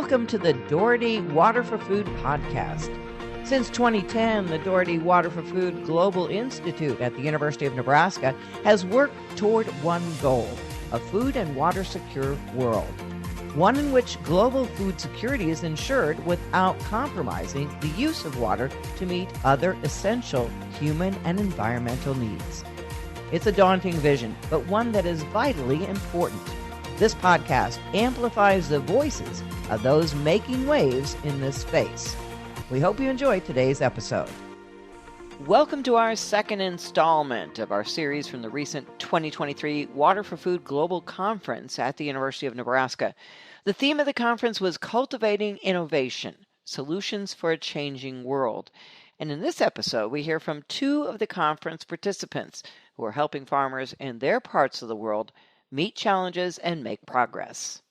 Welcome to the Doherty Water for Food podcast. Since 2010, the Doherty Water for Food Global Institute at the University of Nebraska has worked toward one goal, a food and water secure world. One in which global food security is ensured without compromising the use of water to meet other essential human and environmental needs. It's a daunting vision, but one that is vitally important. This podcast amplifies the voices of those making waves in this space. We hope you enjoy today's episode. Welcome to our second installment of our series from the recent 2023 Water for Food Global Conference at the University of Nebraska. The theme of the conference was Cultivating Innovation, Solutions for a Changing World. And in this episode, we hear from two of the conference participants who are helping farmers in their parts of the world meet challenges and make progress.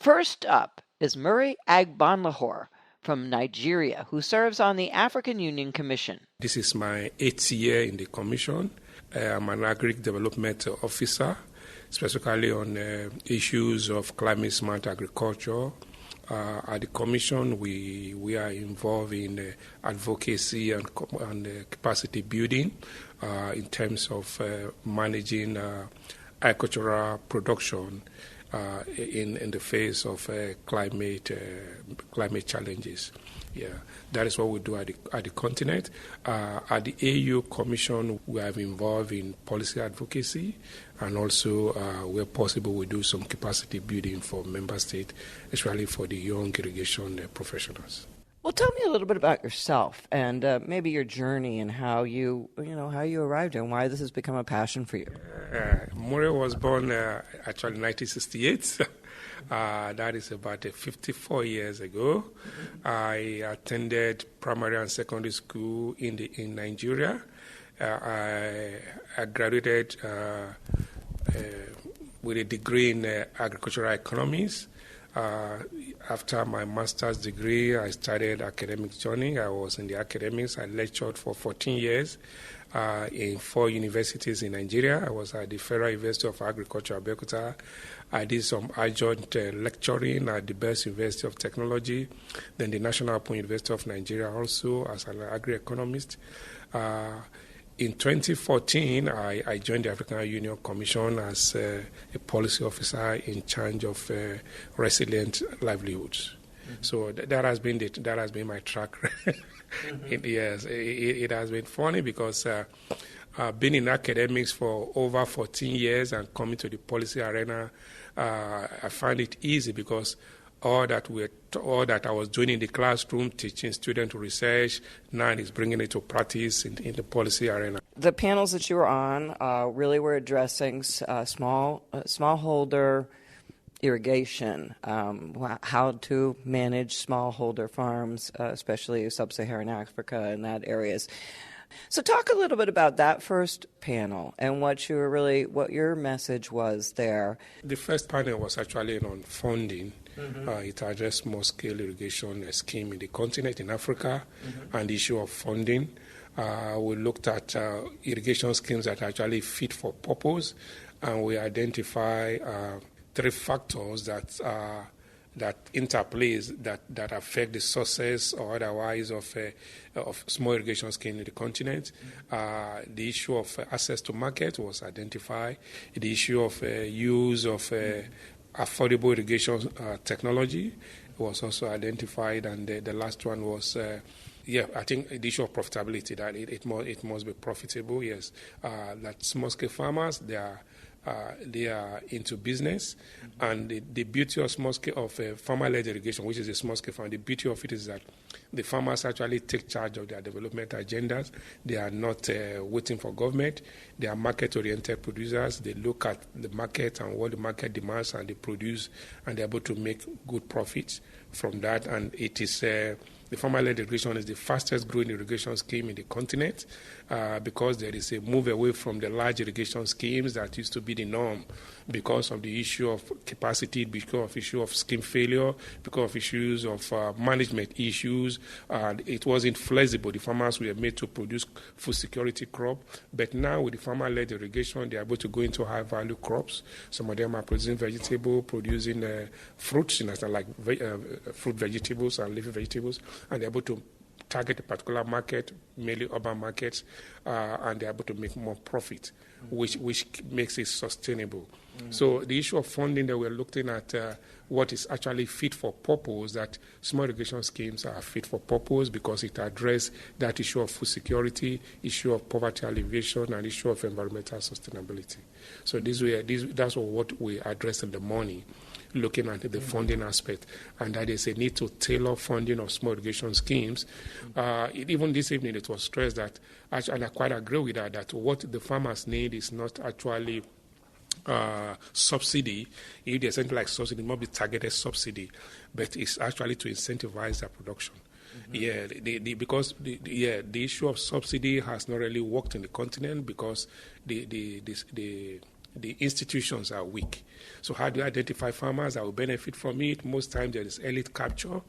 First up is Mure Agbonlahor from Nigeria, who serves on the African Union Commission. This is my 8th year in the Commission. I'm an agri-development officer, specifically on issues of climate-smart agriculture. At the Commission, we are involved in advocacy and capacity building in terms of managing agricultural production in the face of climate challenges. Yeah, that is what we do at the continent. At the AU Commission, we are involved in policy advocacy, and also, where possible, we do some capacity building for member states, especially for the young irrigation professionals. Well, tell me a little bit about yourself and maybe your journey and how you arrived and why this has become a passion for you. Mure was born actually in 1968. That is about 54 years ago. I attended primary and secondary school in Nigeria. I graduated with a degree in agricultural economics. After my master's degree, I started academic journey. I was in the academics. I lectured for 14 years in 4 universities in Nigeria. I was at the Federal University of Agriculture, Abeokuta. I did some adjunct lecturing at the Best University of Technology, then the National Open University of Nigeria also as an agri-economist. In 2014, I joined the African Union Commission as a policy officer in charge of resilient livelihoods. Mm-hmm. So that has been my track record. Mm-hmm. Yes, it has been funny because I've been in academics for over 14 years and coming to the policy arena, I find it easy because all that I was doing in the classroom, teaching students to research, now is bringing it to practice in the policy arena. The panels that you were on really were addressing smallholder irrigation, how to manage smallholder farms, especially sub-Saharan Africa and that areas. So talk a little bit about that first panel and what your message was there. The first panel was actually on funding. Mm-hmm. It addressed small-scale irrigation scheme in the continent, in Africa, mm-hmm. and the issue of funding. We looked at irrigation schemes that actually fit for purpose, and we identify 3 factors that interplays that affect the success or otherwise of small irrigation scheme in the continent. The issue of access to market was identified. The issue of use of affordable irrigation technology was also identified, and the last one was, I think the issue of profitability, that it must be profitable. Yes, that small-scale farmers, they are into business, and the beauty of small-scale farmer-led irrigation, which is a small-scale farm, the beauty of it is that the farmers actually take charge of their development agendas. They are not waiting for government. They are market-oriented producers. They look at the market and what the market demands, and they produce, and they're able to make good profits from that. And it is the farmer-led irrigation is the fastest growing irrigation scheme in the continent because there is a move away from the large irrigation schemes that used to be the norm because of the issue of capacity, because of issue of scheme failure, because of issues of management issues. It wasn't flexible. The farmers were made to produce food security crop, but now with the farmer-led irrigation, they are able to go into high-value crops. Some of them are producing vegetable, producing fruits, like fruit vegetables and leafy vegetables, and they're able to target a particular market, mainly urban markets, and they're able to make more profit, which makes it sustainable. So the issue of funding that we're looking at, what is actually fit for purpose, that small irrigation schemes are fit for purpose because it addresses that issue of food security, issue of poverty alleviation, and issue of environmental sustainability. So that's what we address in the morning, looking at the funding aspect, and that is a need to tailor funding of small irrigation schemes. Even this evening, it was stressed that, and I quite agree with that what the farmers need is not actually subsidy. If there's something like subsidy, it must be targeted subsidy, but it's actually to incentivize their production. Because the issue of subsidy has not really worked in the continent because the institutions are weak. So how do you identify farmers that will benefit from it? Most times there is elite capture.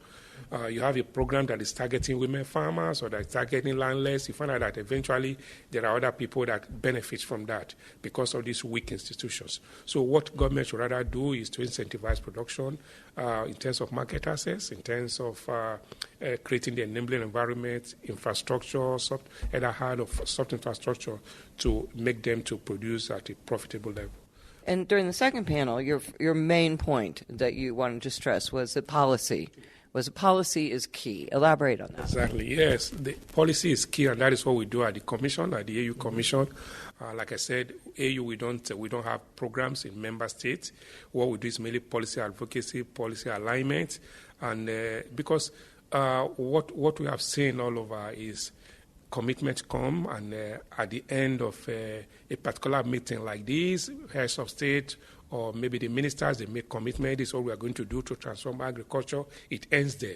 You have a program that is targeting women farmers or that is targeting landless. You find out that eventually there are other people that benefit from that because of these weak institutions. So what government should rather do is to incentivize production in terms of market access, in terms of creating the enabling environment, infrastructure, other hard of soft infrastructure to make them to produce at a profitable level. And during the second panel, your main point that you wanted to stress was that policy is key. Elaborate on that. Exactly, yes. The policy is key, and that is what we do at the Commission, at the AU Commission. Like I said, AU, we don't have programs in member states. What we do is mainly policy advocacy, policy alignment, and because what we have seen all over is commitments come, and at the end of a particular meeting like this, heads of state or maybe the ministers, they make commitment, this is what we are going to do to transform agriculture. It ends there.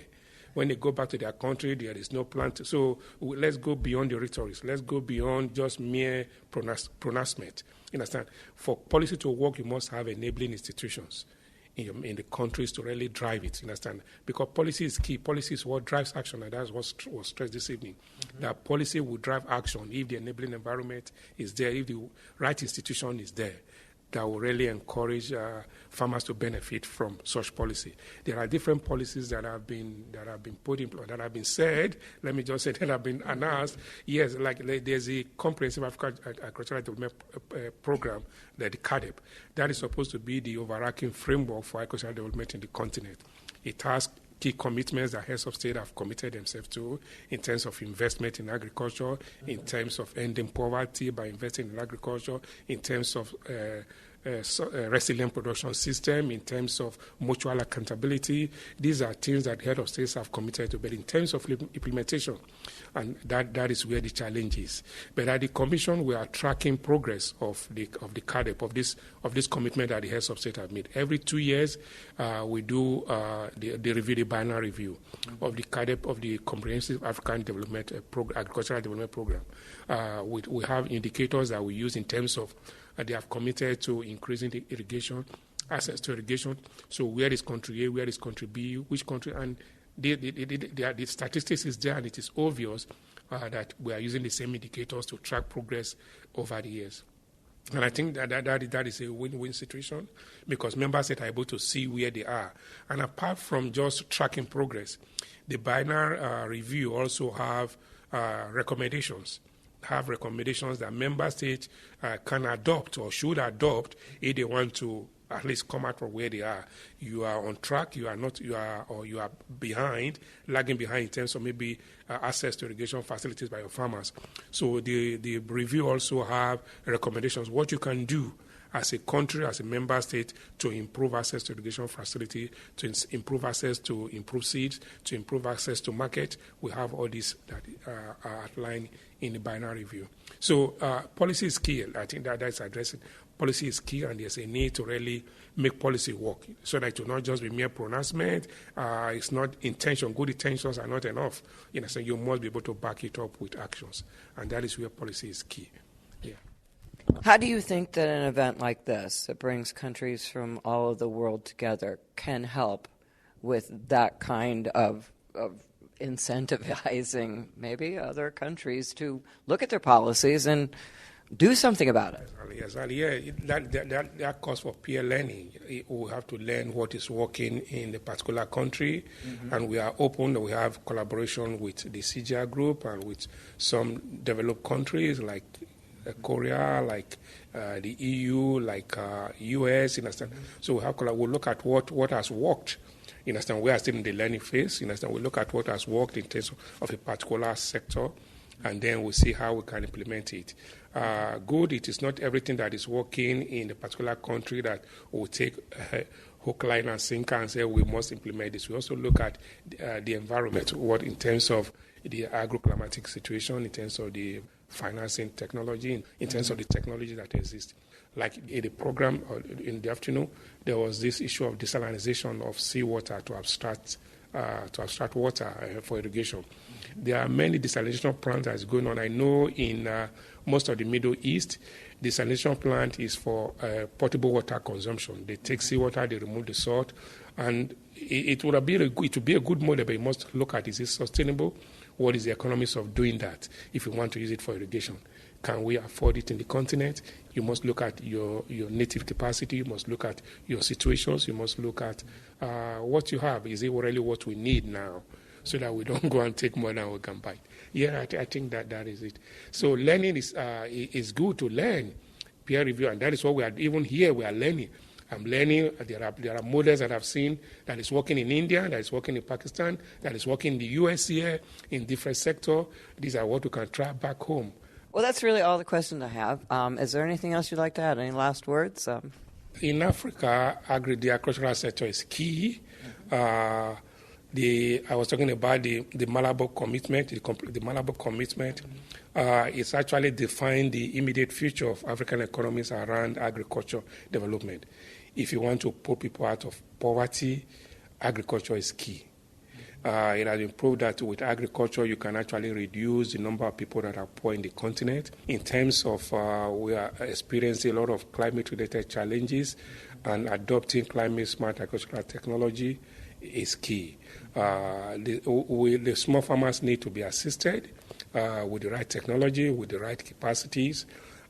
When they go back to their country, there is no plan. So let's go beyond the rhetoric. Let's go beyond just mere pronouncement. You understand? For policy to work, you must have enabling institutions in the countries to really drive it. You understand? Because policy is key. Policy is what drives action, and that's what was stressed this evening. That policy will drive action if the enabling environment is there, if the right institution is there, that will really encourage farmers to benefit from such policy. There are different policies that have been put in place, that have been said. Let me just say that have been announced. Yes, like there's a comprehensive agricultural development program, the CADEP, that is supposed to be the overarching framework for agricultural development in the continent. It has key commitments that heads of state have committed themselves to in terms of investment in agriculture, in terms of ending poverty by investing in agriculture, in terms of resilient production system, in terms of mutual accountability. These are things that head of states have committed to, but in terms of implementation, and that is where the challenge is. But at the Commission, we are tracking progress of the CADEP, of this commitment that the heads of state have made. Every 2 years, we do the review, the binary review of the CADEP, of the Comprehensive African Development Agricultural Development Program. We have indicators that we use in terms of they have committed to increasing the irrigation, access to irrigation. So where is country A, where is country B, which country, and the statistics is there, and it is obvious that we are using the same indicators to track progress over the years. And I think that is a win-win situation because member states are able to see where they are. And apart from just tracking progress, the binary review also have recommendations that member states can adopt or should adopt if they want to at least come out from where they are. You are on track, you are not, you are behind, lagging behind in terms of maybe access to irrigation facilities by your farmers. So the review also have recommendations, what you can do as a country, as a member state, to improve access to irrigation facility, to improve access to improve seeds, to improve access to market. We have all these that are outlined in the binary view. So policy is key. I think that's addressing. Policy is key, and there's a need to really make policy work so that it will not just be mere pronouncement. It's not intention. Good intentions are not enough. So you must be able to back it up with actions, and that is where policy is key. Yeah. How do you think that an event like this, that brings countries from all over the world together, can help with that kind of incentivizing maybe other countries to look at their policies and do something about it? Exactly. Yeah, that calls for peer learning. We have to learn what is working in the particular country, and we are open. We have collaboration with the CGI group and with some developed countries like Korea, like the EU, like US. So we look at what has worked. We are still in the learning phase. We look at what has worked in terms of a particular sector, and then we see how we can implement it. Good, it is not everything that is working in a particular country that will take hook, line, and sinker and say we must implement this. We also look at the environment, what in terms of the agroclimatic situation, in terms of the financing technology, in terms of the technology that exists. Like in the program in the afternoon, there was this issue of desalination of seawater to abstract water for irrigation. There are many desalination plants that's going on. I know in most of the Middle East, desalination plant is for potable water consumption. They take seawater, they remove the salt, and it would be a good model, but you must look at, is it sustainable? What is the economics of doing that if you want to use it for irrigation? Can we afford it in the continent? You must look at your native capacity. You must look at your situations. You must look at what you have. Is it really what we need now, so that we don't go and take more than we can buy? Yeah, I think that is it. So learning is good to learn, peer review, and that is what we are, even here we are learning. I'm learning. There are models that I've seen that is working in India, that is working in Pakistan, that is working in the US here, in different sectors. These are what we can try back home. Well, that's really all the questions I have. Is there anything else you'd like to add? Any last words? In Africa, the agricultural sector is key. I was talking about the Malabo commitment. The Malabo commitment is actually defined the immediate future of African economies around agriculture development. If you want to put people out of poverty, agriculture is key. It has been proved that with agriculture, you can actually reduce the number of people that are poor in the continent. In terms of, we are experiencing a lot of climate-related challenges, and adopting climate-smart agricultural technology is key. The small farmers need to be assisted with the right technology, with the right capacities,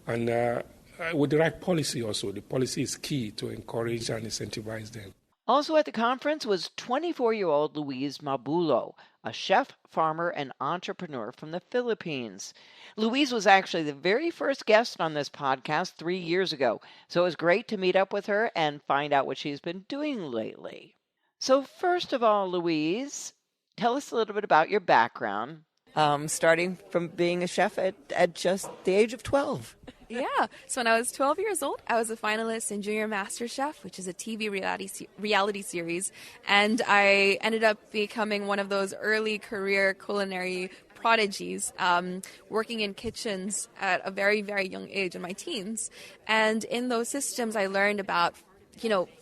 and with the right policy also. The policy is key to encourage and incentivize them. Also at the conference was 24-year-old Louise Mabulo, a chef, farmer, and entrepreneur from the Philippines. Louise was actually the very first guest on this podcast 3 years ago, so it was great to meet up with her and find out what she's been doing lately. So first of all, Louise, tell us a little bit about your background, starting from being a chef at just the age of 12. Yeah. So when I was 12 years old, I was a finalist in Junior Master Chef, which is a TV reality series. And I ended up becoming one of those early career culinary prodigies, working in kitchens at a very, very young age in my teens. And in those systems, I learned about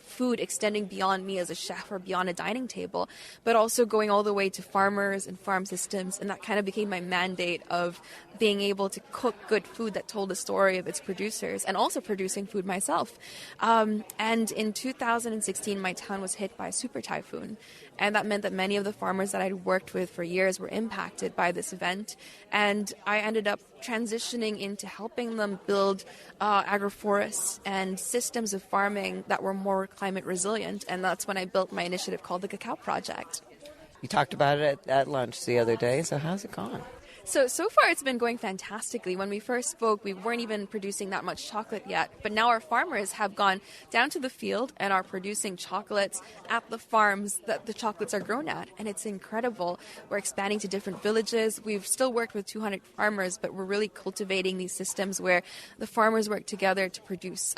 food extending beyond me as a chef or beyond a dining table, but also going all the way to farmers and farm systems. And that kind of became my mandate of being able to cook good food that told the story of its producers, and also producing food myself. And in 2016, my town was hit by a super typhoon. And that meant that many of the farmers that I'd worked with for years were impacted by this event. And I ended up transitioning into helping them build agroforests and systems of farming that were more climate resilient. And that's when I built my initiative called the Cacao Project. You talked about it at lunch the other day, so how's it gone? So far it's been going fantastically. When we first spoke, we weren't even producing that much chocolate yet. But now our farmers have gone down to the field and are producing chocolates at the farms that the chocolates are grown at. And it's incredible. We're expanding to different villages. We've still worked with 200 farmers, but we're really cultivating these systems where the farmers work together to produce,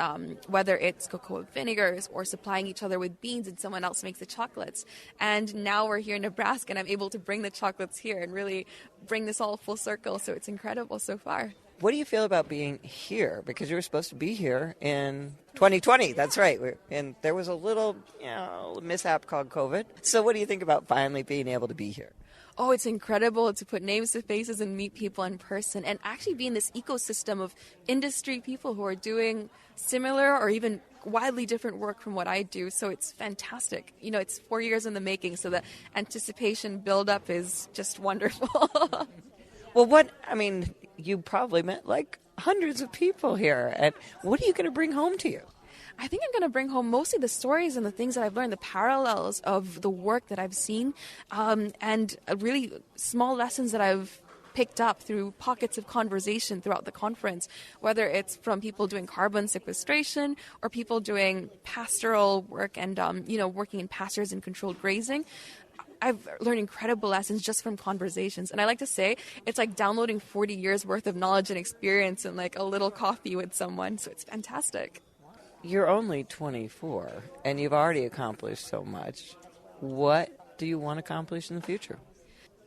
whether it's cocoa vinegars or supplying each other with beans and someone else makes the chocolates. And now we're here in Nebraska and I'm able to bring the chocolates here and really bring this all full circle. So it's incredible so far. What do you feel about being here? Because you were supposed to be here in 2020. That's right. And there was a little, mishap called COVID. So what do you think about finally being able to be here? Oh, it's incredible to put names to faces and meet people in person and actually be in this ecosystem of industry people who are doing similar or even widely different work from what I do. So it's fantastic. It's 4 years in the making, so the anticipation buildup is just wonderful. Well, you probably met like hundreds of people here. And what are you going to bring home to you? I think I'm going to bring home mostly the stories and the things that I've learned, the parallels of the work that I've seen, and really small lessons that I've picked up through pockets of conversation throughout the conference, whether it's from people doing carbon sequestration or people doing pastoral work and, working in pastures and controlled grazing. I've learned incredible lessons just from conversations. And I like to say it's like downloading 40 years worth of knowledge and experience in like a little coffee with someone. So it's fantastic. You're only 24 and you've already accomplished so much. What do you want to accomplish in the future?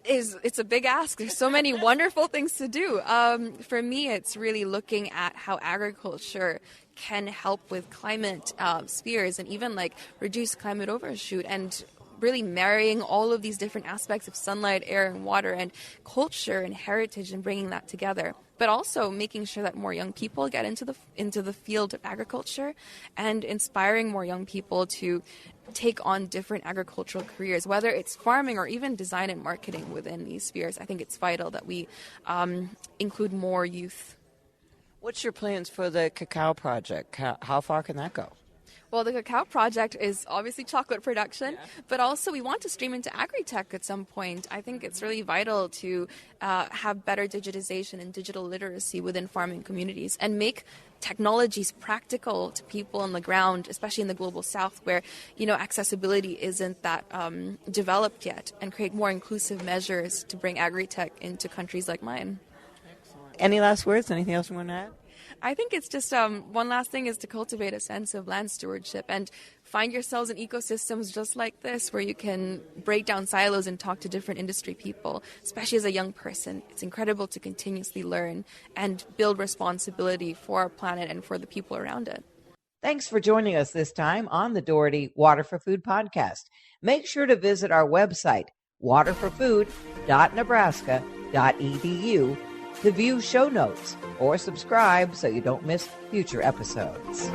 It's a big ask. There's so many wonderful things to do. For me, it's really looking at how agriculture can help with climate spheres and even like reduce climate overshoot and really marrying all of these different aspects of sunlight, air, and water, and culture and heritage, and bringing that together. But also making sure that more young people get into the field of agriculture, and inspiring more young people to take on different agricultural careers, whether it's farming or even design and marketing within these spheres. I think it's vital that we include more youth. What's your plans for the Cacao Project? How far can that go? Well, the Cacao Project is obviously chocolate production, but also we want to stream into agri-tech at some point. I think it's really vital to have better digitization and digital literacy within farming communities and make technologies practical to people on the ground, especially in the global south where, accessibility isn't that developed yet, and create more inclusive measures to bring agri-tech into countries like mine. Excellent. Any last words? Anything else you want to add? I think it's just one last thing is to cultivate a sense of land stewardship and find yourselves in ecosystems just like this where you can break down silos and talk to different industry people, especially as a young person. It's incredible to continuously learn and build responsibility for our planet and for the people around it. Thanks for joining us this time on the Doherty Water for Food podcast. Make sure to visit our website, waterforfood.nebraska.edu, to view show notes or subscribe so you don't miss future episodes.